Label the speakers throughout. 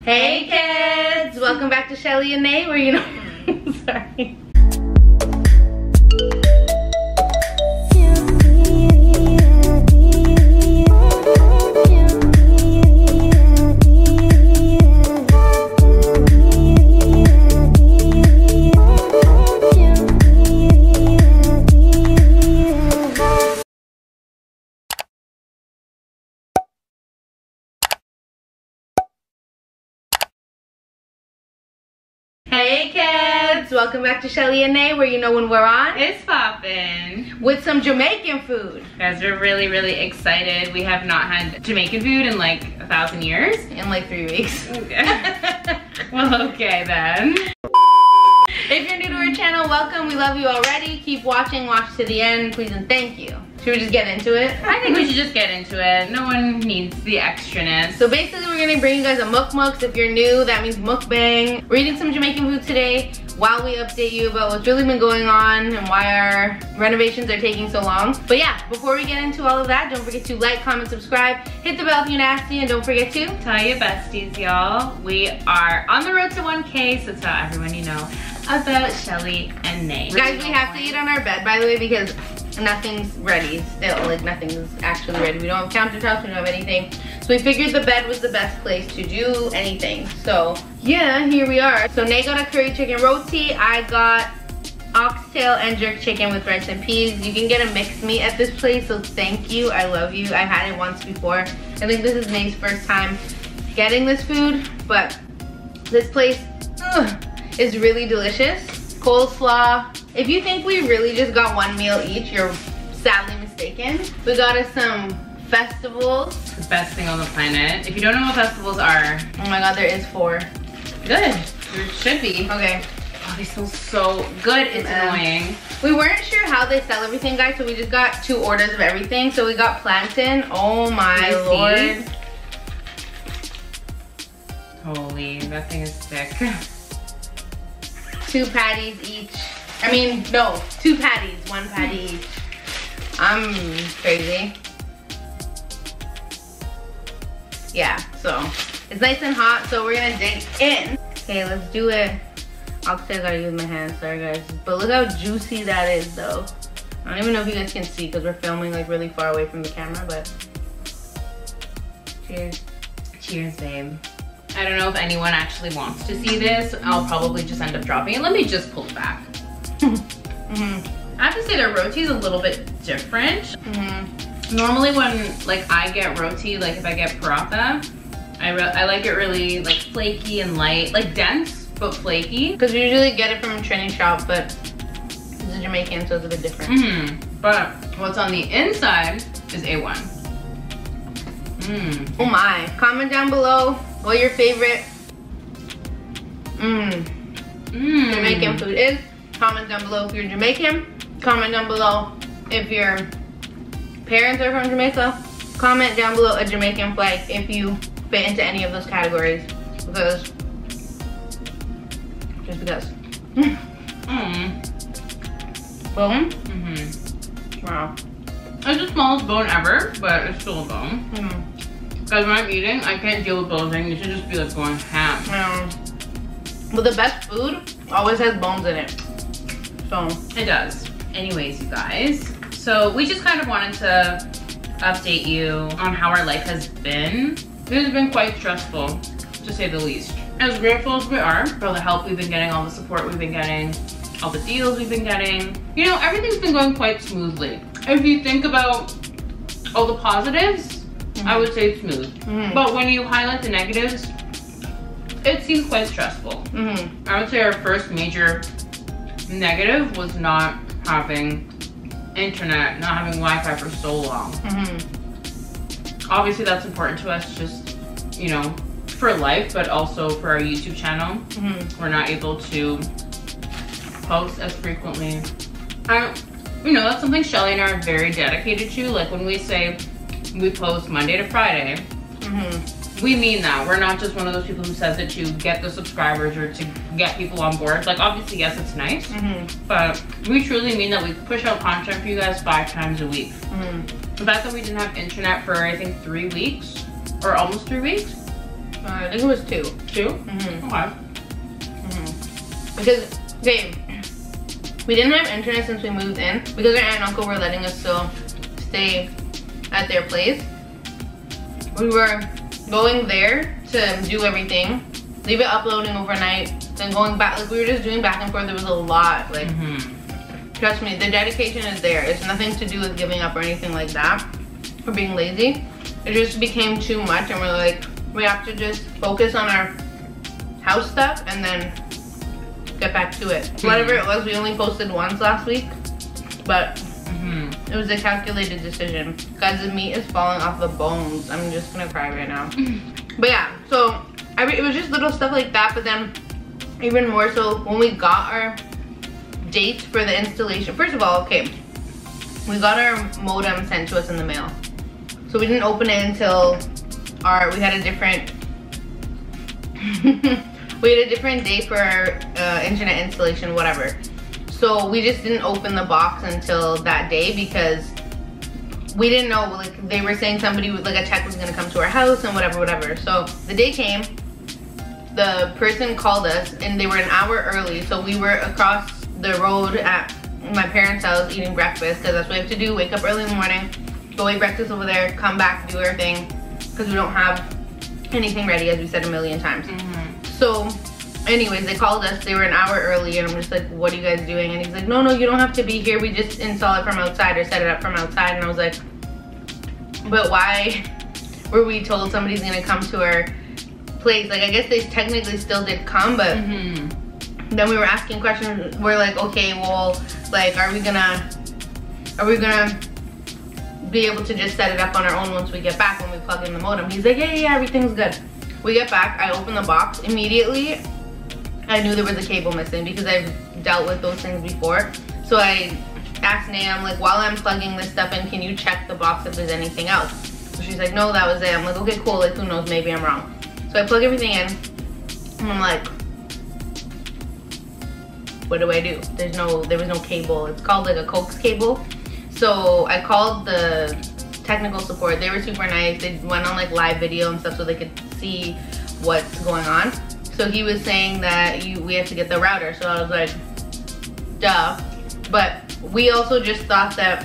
Speaker 1: Hey kids! Welcome back to Chelley&Nay, where you know. Sorry. Hey kids! Welcome back to Chelley&Nay, where you know when we're on.
Speaker 2: It's poppin'.
Speaker 1: With some Jamaican food.
Speaker 2: Guys, we're really excited. We have not had Jamaican food in like 1,000 years.
Speaker 1: In like 3 weeks.
Speaker 2: Okay. Well, okay then.
Speaker 1: If you're new to our channel, welcome. We love you already. Keep watching, watch to the end, please and thank you. Should we just get into it?
Speaker 2: I think we should just get into it. No one needs the extraness.
Speaker 1: So basically we're gonna bring you guys a mukbang. If you're new, that means mukbang. We're eating some Jamaican food today while we update you about what's really been going on and why our renovations are taking so long. But yeah, before we get into all of that, don't forget to like, comment, subscribe, hit the bell if you're nasty, and don't forget to
Speaker 2: tell your besties, y'all. We are on the road to 1K, so tell everyone you know about Chelley&Nay.
Speaker 1: Guys, we have to eat on our bed, by the way, because nothing's ready still. Like, nothing's actually ready. We don't have countertops, we don't have anything. So we figured the bed was the best place to do anything. So yeah, here we are. So Nay got a curry chicken roti. I got oxtail and jerk chicken with rice and peas. You can get a mixed meat at this place, so thank you. I love you. I've had it once before. I think this is Nay's first time getting this food, but this place is really delicious. Coleslaw. If you think we really just got one meal each, you're sadly mistaken. We got us some festivals.
Speaker 2: The best thing on the planet. If you don't know what festivals are.
Speaker 1: Oh my god, there is 4.
Speaker 2: Good. There should be.
Speaker 1: Okay.
Speaker 2: Oh, they smell so good. It's annoying.
Speaker 1: We weren't sure how they sell everything, guys, so we just got 2 orders of everything. So we got plantain. Oh my lord.
Speaker 2: Holy, that thing is thick.
Speaker 1: 2 patties each. I mean, no, 2 patties, 1 patty each. I'm crazy. Yeah, so it's nice and hot, so we're gonna dig in. Okay, let's do it. Obviously, I gotta use my hands, sorry guys. But look how juicy that is, though. I don't even know if you guys can see because we're filming like really far away from the camera, but cheers.
Speaker 2: Cheers, babe. I don't know if anyone actually wants to see this. I'll probably just end up dropping it. Let me just pull it back. I have to say their roti is a little bit different. Normally when like I get roti, like if I get paratha, I like it really like flaky and light, like dense but flaky. Because
Speaker 1: you usually get it from a training shop, but it's a Jamaican, so it's a bit different.
Speaker 2: But what's on the inside is A1.
Speaker 1: Oh my! Comment down below what your favorite Jamaican food is. Comment down below if you're Jamaican. Comment down below if your parents are from Jamaica. Comment down below a Jamaican flag if you fit into any of those categories. Because, just because. Bone? Wow.
Speaker 2: It's the smallest bone ever, but it's still a bone. Guys, when I'm eating, I can't deal with bones. You should just be like going ham.
Speaker 1: But the best food always has bones in it. So
Speaker 2: it does. Anyways, you guys, so we just kind of wanted to update you on how our life has been. It has been quite stressful, to say the least. As grateful as we are for the help we've been getting, all the support we've been getting, all the deals we've been getting, you know, everything's been going quite smoothly. If you think about all the positives, I would say it's smooth. But when you highlight the negatives, it seems quite stressful. I would say our first major negative was not having internet, not having Wi-Fi for so long. Obviously that's important to us, just, you know, for life, but also for our YouTube channel. We're not able to post as frequently. You know, that's something Chelley and I are very dedicated to. Like when we say we post Monday to Friday, we mean that. We're not just one of those people who says it to get the subscribers or to get people on board. Like obviously, yes, it's nice, but we truly mean that we push out content for you guys 5 times a week. The fact that we didn't have internet for I think 3 weeks or almost 3 weeks.
Speaker 1: I think it was 2.
Speaker 2: 2? Okay.
Speaker 1: Because, okay, we didn't have internet since we moved in. Because our aunt and uncle were letting us still stay at their place. We were going there to do everything, leave it uploading overnight, then going back. Like, we were just doing back and forth. There was a lot. Like, trust me, the dedication is there. It's nothing to do with giving up or anything like that, or being lazy. It just became too much, and we're like, we have to just focus on our house stuff and then get back to it. Whatever it was, we only posted once last week, but it was a calculated decision. Guys, the meat is falling off the bones. I'm just gonna cry right now. But yeah, so it was just little stuff like that, but then even more so when we got our date for the installation. First of all, okay, we got our modem sent to us in the mail. So we didn't open it until we had a different we had a different day for our internet installation, whatever. So we just didn't open the box until that day because we didn't know, like, they were saying somebody was, like, a tech was gonna come to our house and whatever. So the day came, the person called us and they were an hour early. So we were across the road at my parents' house eating breakfast because that's what we have to do, wake up early in the morning, go eat breakfast over there, come back, do our thing, because we don't have anything ready, as we said a million times. So anyways, they called us, they were an hour early, and I'm just like, what are you guys doing? And he's like, no, you don't have to be here, we just install it from outside or set it up from outside. And I was like, but why were we told somebody's gonna come to our place? Like, I guess they technically still did come, but then we were asking questions. We're like, okay, well, like, are we gonna be able to just set it up on our own once we get back when we plug in the modem? He's like, yeah, everything's good. We get back, I open the box. Immediately, I knew there was a cable missing because I've dealt with those things before. So I asked Nay, I'm like, while I'm plugging this stuff in, can you check the box if there's anything else? So she's like, no, that was it. I'm like, okay, cool, like, who knows, maybe I'm wrong. So I plug everything in, and I'm like, what do I do? There was no cable. It's called like a coax cable. So I called the technical support. They were super nice. They went on like live video and stuff so they could see what's going on. So he was saying that we have to get the router. So I was like, duh. But we also just thought that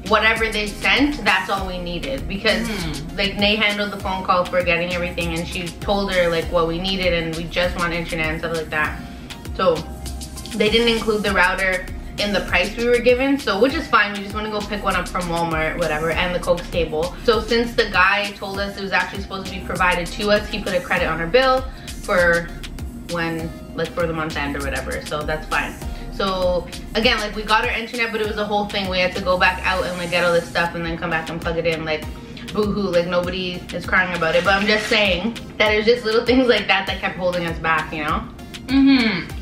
Speaker 1: whatever they sent, that's all we needed, because like Nay handled the phone call for getting everything, and she told her like what we needed, and we just want internet and stuff like that. So they didn't include the router in the price we were given, so which is fine. We just want to go pick one up from Walmart, whatever, and the coax cable. So since the guy told us it was actually supposed to be provided to us, he put a credit on our bill for when, like, for the month end or whatever, so that's fine. So again, like, we got our internet, but it was a whole thing. We had to go back out and like get all this stuff and then come back and plug it in. Like, boo-hoo, like nobody is crying about it, but I'm just saying that it was just little things like that that kept holding us back, you know?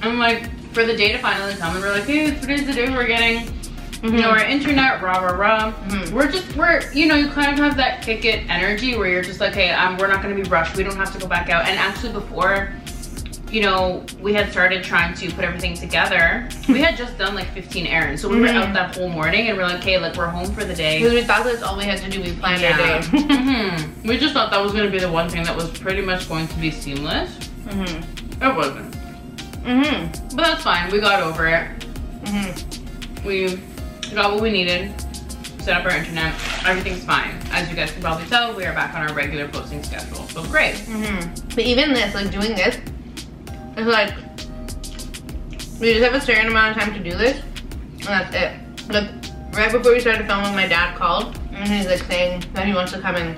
Speaker 2: I'm like, for the day to finally come, and we're like, hey, today's the day we're getting, you know, our internet, rah. We're, you know, you kind of have that kick it energy where you're just like, hey, we're not gonna be rushed. We don't have to go back out. And actually before, you know, we had started trying to put everything together, we had just done like 15 errands. So we were out that whole morning, and we're like, okay, like, we're home for the day.
Speaker 1: Because we thought that's all we had to do. We planned our day.
Speaker 2: We just thought that was gonna be the one thing that was pretty much going to be seamless. It wasn't. But that's fine, we got over it. We got what we needed, set up our internet, everything's fine. As you guys can probably tell, we are back on our regular posting schedule, so great.
Speaker 1: But even this, like, doing this, it's like, we just have a certain amount of time to do this, and that's it. Like, right before we started filming, my dad called, and he's like saying that he wants to come and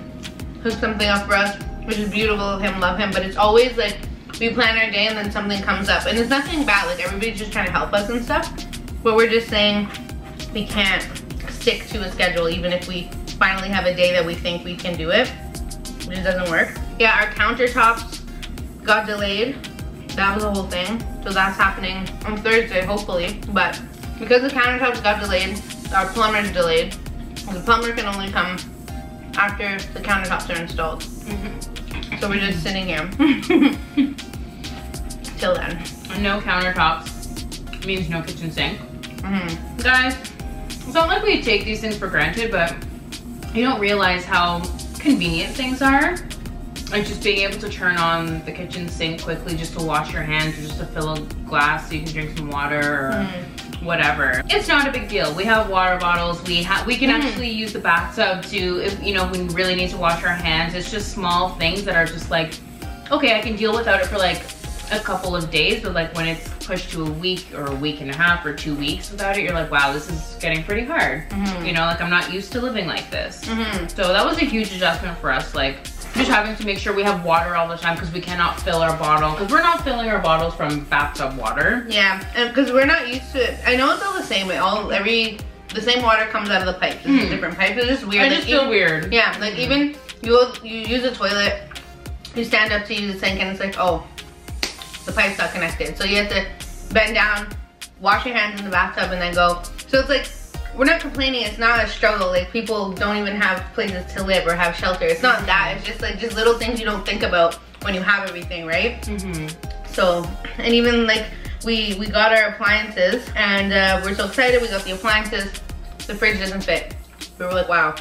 Speaker 1: hook something up for us, which is beautiful of him, love him, but it's always like, we plan our day and then something comes up. And it's nothing bad, like, everybody's just trying to help us and stuff, but we're just saying we can't stick to a schedule even if we finally have a day that we think we can do it. It just doesn't work. Yeah, our countertops got delayed. That was the whole thing. So that's happening on Thursday, hopefully. But because the countertops got delayed, our plumber's delayed. The plumber can only come after the countertops are installed. So we're just sitting here till then.
Speaker 2: No countertops means no kitchen sink. Guys, it's not like we take these things for granted, but you don't realize how convenient things are. Like just being able to turn on the kitchen sink quickly just to wash your hands or just to fill a glass so you can drink some water or whatever. It's not a big deal. We have water bottles. We can actually use the bathtub to, if you know, we really need to wash our hands. It's just small things that are just like, okay, I can deal without it for like a couple of days, but like when it's pushed to a week or a week and a half or 2 weeks without it, you're like, wow, this is getting pretty hard. You know, like I'm not used to living like this. So that was a huge adjustment for us, like just having to make sure we have water all the time because we cannot fill our bottle, because we're not filling our bottles from bathtub water. Yeah,
Speaker 1: and because we're not used to it. I know it's all the same. The same water comes out of the pipes. It's a different pipe. It's just weird.
Speaker 2: I just feel weird.
Speaker 1: Yeah, like even you use a toilet, you stand up to use the sink, and it's like, oh, the pipe's not connected. So you have to bend down, wash your hands in the bathtub, and then go. So it's like, we're not complaining. It's not a struggle. Like people don't even have places to live or have shelter. It's not that. It's just like little things you don't think about when you have everything, right? So, and even like we got our appliances, and we're so excited. We got the appliances. The fridge doesn't fit. We were like, wow.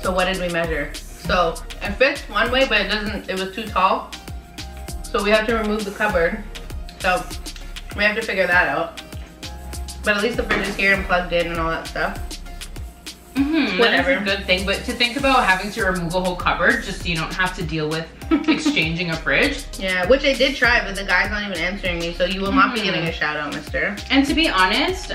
Speaker 1: So what did we measure? So it fits one way, but it doesn't. It was too tall. So we have to remove the cupboard. So we have to figure that out. But at least the fridge is here and plugged in and all that stuff.
Speaker 2: Whatever. That's a good thing, but to think about having to remove a whole cupboard just so you don't have to deal with exchanging a fridge.
Speaker 1: Yeah, which I did try, but the guy's not even answering me, so you will not be getting a shout out, mister.
Speaker 2: And to be honest,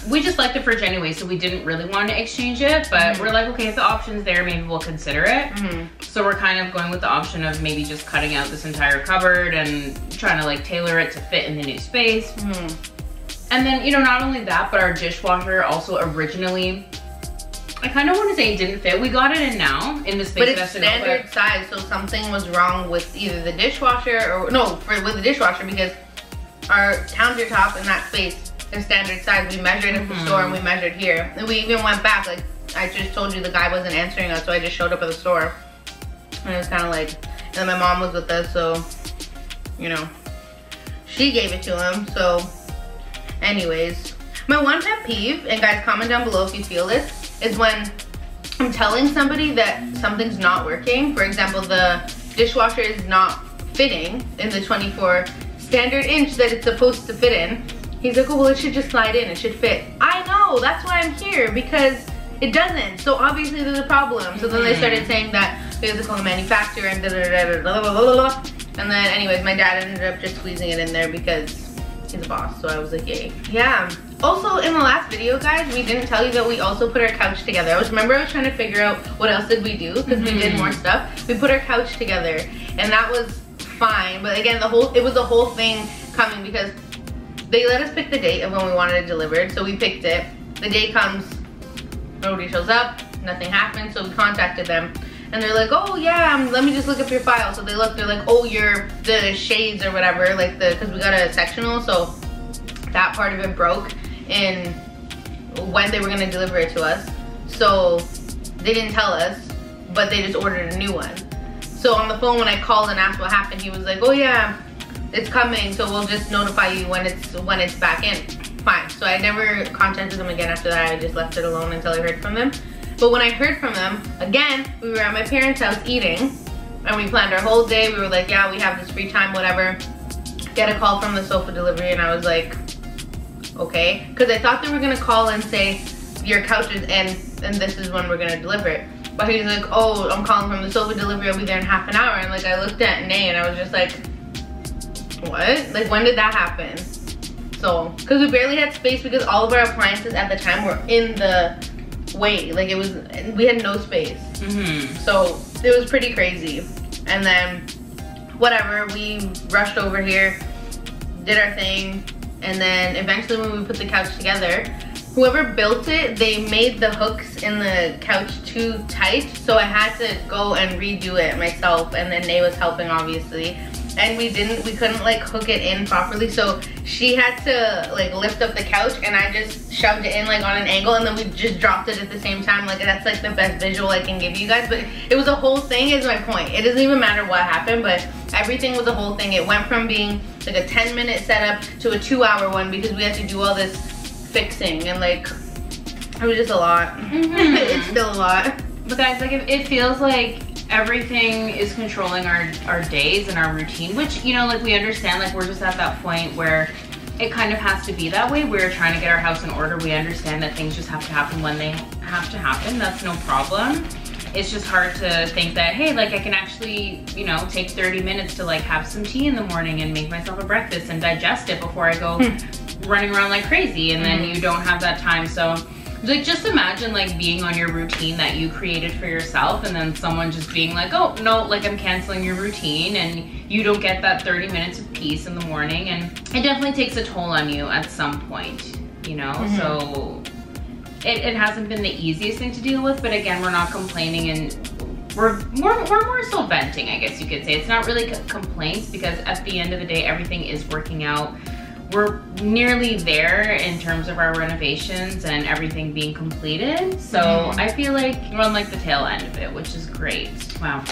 Speaker 2: we just like the fridge anyway, so we didn't really want to exchange it, but we're like, okay, if the option's there, maybe we'll consider it. So we're kind of going with the option of maybe just cutting out this entire cupboard and trying to like tailor it to fit in the new space. And then, you know, not only that, but our dishwasher also originally, I kind of want to say it didn't fit. We got it in now, in the space.
Speaker 1: But it's standard size, so something was wrong with either the dishwasher or, no, with the dishwasher, because our countertop in that space is standard size. We measured at the store and we measured here. And we even went back, like I just told you, the guy wasn't answering us, so I just showed up at the store. And it was kind of like, and then my mom was with us, so, you know, she gave it to him, so. Anyways, my one pet peeve, and guys comment down below if you feel this, is when I'm telling somebody that something's not working. For example, the dishwasher is not fitting in the 24 standard inch that it's supposed to fit in. He's like, oh, well, it should just slide in, it should fit. I know, that's why I'm here, because it doesn't. So obviously there's a problem. So then they started saying that we have to call the manufacturer and da-da-da-da-da-da-da-da-da. And then anyways, my dad ended up just squeezing it in there because he's a boss, so I was like, yay. Yeah. Also, in the last video, guys, we didn't tell you that we also put our couch together. Remember I was trying to figure out what else did we do, because we did more stuff. We put our couch together, and that was fine. But again, it was the whole thing coming, because they let us pick the date of when we wanted it delivered, so we picked it. The day comes, nobody shows up, nothing happened, so we contacted them. And they're like, oh yeah, let me just look up your file. So they look, they're like, oh, the shades or whatever, like because we got a sectional, so that part of it broke in when they were gonna deliver it to us. So they didn't tell us, but they just ordered a new one. So on the phone, when I called and asked what happened, he was like, oh yeah, it's coming, so we'll just notify you when it's back in. Fine. So I never contacted them again after that. I just left it alone until I heard from them. But when I heard from them, again, we were at my parents' house eating, and we planned our whole day. We were like, yeah, we have this free time, whatever. Get a call from the sofa delivery, and I was like, okay. Because I thought they were gonna call and say, your couch is in, and this is when we're gonna deliver it. But he's like, oh, I'm calling from the sofa delivery, I'll be there in half an hour. And like, I looked at Nay, and I was just like, what? Like, when did that happen? So, because we barely had space, because all of our appliances at the time were in the way, like we had no space. So it was pretty crazy. And then whatever, we rushed over here, did our thing, and then eventually when we put the couch together, whoever built it, they made the hooks in the couch too tight, so I had to go and redo it myself, and then Nay was helping, obviously. And we couldn't like hook it in properly, so she had to like lift up the couch, and I just shoved it in like on an angle, and then we just dropped it at the same time. Like, that's like the best visual I can give you guys, but it was a whole thing is my point. It doesn't even matter what happened, but everything was a whole thing. It went from being like a 10-minute setup to a 2-hour one, because we had to do all this fixing, and like, it was just a lot. It's still a lot.
Speaker 2: But guys, like, it feels like everything is controlling our days and our routine, which, you know, like we understand, like we're just at that point where it kind of has to be that way. We're trying to get our house in order. We understand that things just have to happen when they have to happen. That's no problem. It's just hard to think that, hey, like I can actually, you know, take 30 minutes to like have some tea in the morning and make myself a breakfast and digest it before I go running around like crazy, and then you don't have that time. So like just imagine like being on your routine that you created for yourself, and then someone just being like, oh no, like I'm canceling your routine, and you don't get that 30 minutes of peace in the morning. And it definitely takes a toll on you at some point, you know. So it hasn't been the easiest thing to deal with, but again, we're not complaining, and we're more so venting, I guess you could say. It's not really complaints, because at the end of the day, everything is working out. We're nearly there in terms of our renovations and everything being completed. So I feel like we're on like the tail end of it, which is great. Wow.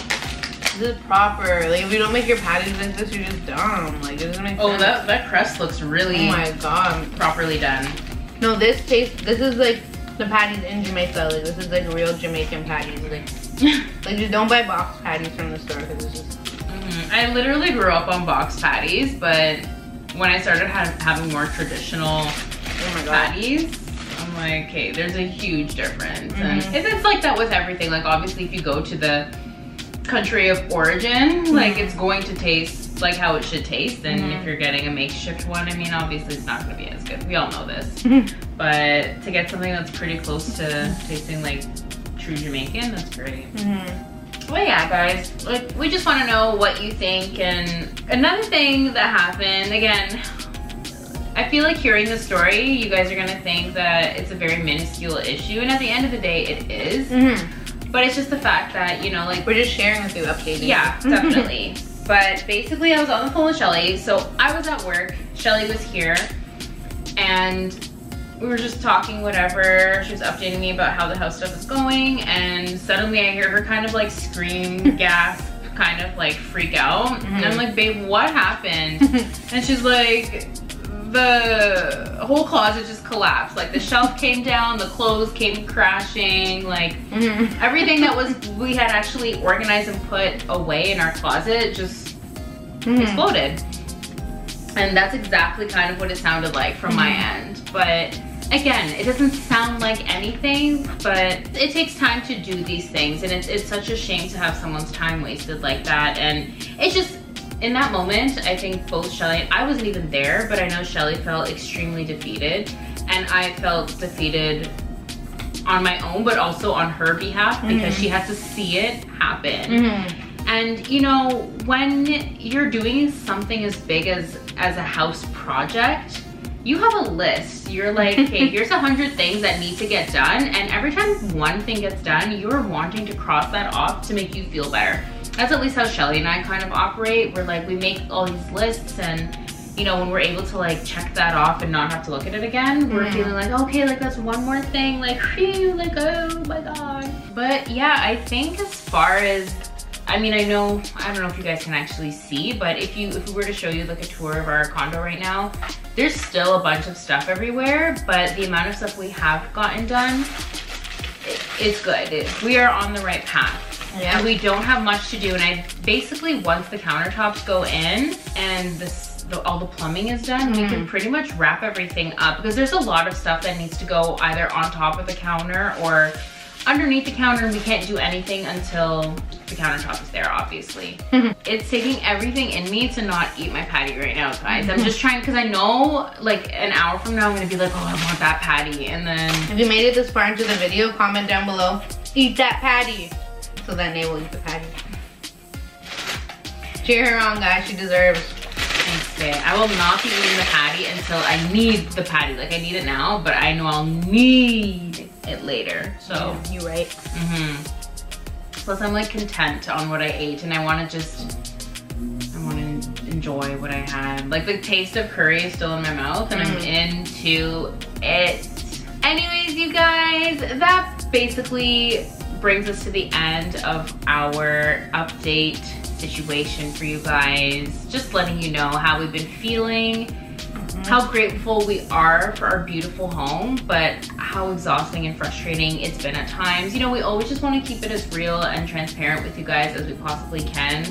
Speaker 1: This is proper. Like if you don't make your patties like this, you're just dumb. Like it doesn't make sense.
Speaker 2: Oh, that crust looks really,
Speaker 1: oh my god,
Speaker 2: properly done.
Speaker 1: No, this is like the patties in Jamaica. Like this is like real Jamaican patties. Like just don't buy box patties from the store, because it's just.
Speaker 2: I literally grew up on box patties, but when I started having more traditional patties, I'm like, okay, there's a huge difference. And it's like that with everything. Like obviously if you go to the country of origin, like it's going to taste like how it should taste. And if you're getting a makeshift one, I mean, obviously it's not gonna be as good. We all know this. But to get something that's pretty close to tasting like true Jamaican, that's great. Well, yeah, guys, like we just want to know what you think. And another thing that happened, again, I feel like hearing the story, you guys are gonna think that it's a very minuscule issue, and at the end of the day, it is. But it's just the fact that, you know, like
Speaker 1: we're just sharing with you, updating.
Speaker 2: Yeah, definitely. But basically, I was on the phone with Chelley. So I was at work, Chelley was here, and we were just talking, whatever. She was updating me about how the house stuff is going, and suddenly I hear her kind of like scream, gasp, kind of like freak out. And I'm like, babe, what happened? And she's like, the whole closet just collapsed. Like the shelf came down, the clothes came crashing, like everything that we had actually organized and put away in our closet just exploded. And that's exactly kind of what it sounded like from my end. But again, it doesn't sound like anything, but it takes time to do these things, and it's such a shame to have someone's time wasted like that. And it's just, in that moment, I think both Chelley, I wasn't even there, but I know Chelley felt extremely defeated, and I felt defeated on my own, but also on her behalf, because she had to see it happen. And you know, when you're doing something as big as a house project, you have a list. You're like, okay, here's 100 things that need to get done, and every time one thing gets done, you're wanting to cross that off to make you feel better. That's at least how Chelley and I kind of operate. We're like, we make all these lists, and you know, when we're able to like check that off and not have to look at it again, we're feeling like, okay, like that's one more thing, like phew, like oh my god. But yeah, I think as far as, I mean, I don't know if you guys can actually see, but if we were to show you like a tour of our condo right now, there's still a bunch of stuff everywhere, but the amount of stuff we have gotten done, it's good. We are on the right path. Yeah. And we don't have much to do, and basically once the countertops go in and all the plumbing is done, we can pretty much wrap everything up, because there's a lot of stuff that needs to go either on top of the counter or underneath the counter, and we can't do anything until the countertop is there, obviously. It's taking everything in me to not eat my patty right now, guys. I'm just trying, because I know like an hour from now I'm gonna be like, oh, I want that patty. And then
Speaker 1: if you made it this far into the video, comment down below, eat that patty, so that Nay will eat the patty. Cheer her on, guys, she deserves.
Speaker 2: Thanks, babe. I will not be eating the patty until I need the patty. Like I need it now, but I know I'll need it later. So
Speaker 1: you right.
Speaker 2: Plus I'm like content on what I ate, and I want to enjoy what I had. Like the taste of curry is still in my mouth, and I'm into it. Anyways, you guys, that basically brings us to the end of our update situation for you guys. Just letting you know how we've been feeling how grateful we are for our beautiful home, but how exhausting and frustrating it's been at times. You know, we always just want to keep it as real and transparent with you guys as we possibly can.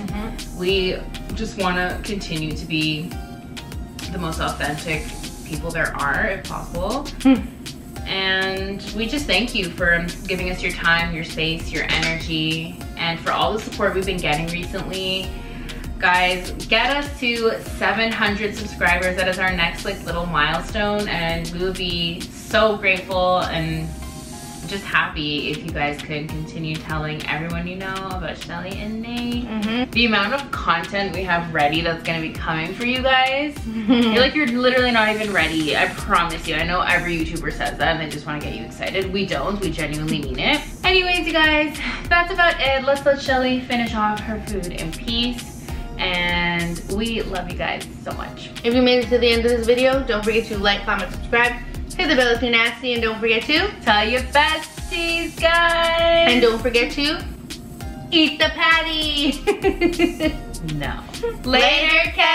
Speaker 2: We just want to continue to be the most authentic people there are, if possible. And we just thank you for giving us your time, your space, your energy, and for all the support we've been getting recently. Guys, get us to 700 subscribers. That is our next like little milestone, and we would be so grateful and just happy if you guys could continue telling everyone you know about Chelley&Nay. The amount of content we have ready that's gonna be coming for you guys, you're literally not even ready. I promise you. I know every YouTuber says that and they just want to get you excited. We don't. We genuinely mean it. Anyways, you guys, that's about it. Let's let Chelley finish off her food in peace. And we love you guys so much.
Speaker 1: If you made it to the end of this video, don't forget to like, comment, subscribe, hit the bell if you're nasty, and don't forget to
Speaker 2: tell your besties, guys.
Speaker 1: And don't forget to eat the patty.
Speaker 2: No.
Speaker 1: Later, Kedz.